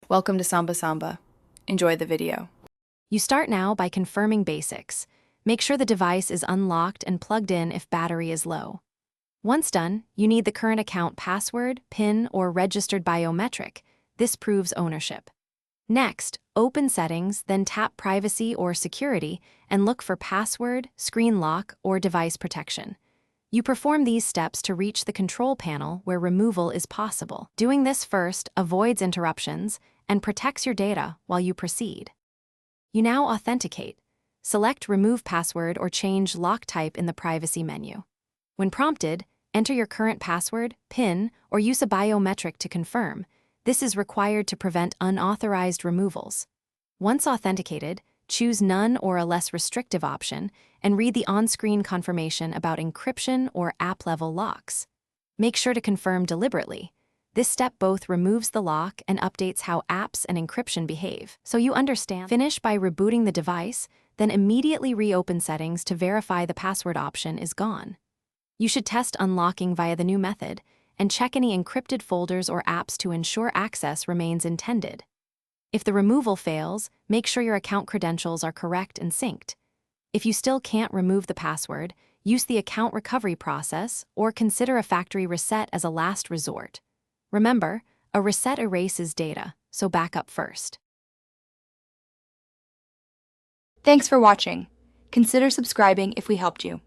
Welcome to Samba Samba. Enjoy the video. You start now by confirming basics. Make sure the device is unlocked and plugged in if battery is low. Once done, you need the current account password, PIN, or registered biometric. This proves ownership. Next, open Settings, then tap Privacy or Security and look for Password, Screen Lock, or Device Protection. You perform these steps to reach the control panel where removal is possible. Doing this first avoids interruptions and protects your data while you proceed. You now authenticate. Select Remove Password or change lock type in the Privacy menu. When prompted, enter your current password, PIN, or use a biometric to confirm. This is required to prevent unauthorized removals. Once authenticated, choose None or a less restrictive option and read the on-screen confirmation about encryption or app-level locks. Make sure to confirm deliberately. This step both removes the lock and updates how apps and encryption behave, so you understand. Finish by rebooting the device, then immediately reopen Settings to verify the password option is gone. You should test unlocking via the new method and check any encrypted folders or apps to ensure access remains intended. If the removal fails, make sure your account credentials are correct and synced. If you still can't remove the password, use the account recovery process or consider a factory reset as a last resort. Remember, a reset erases data, so back up first. Thanks for watching. Consider subscribing if we helped you.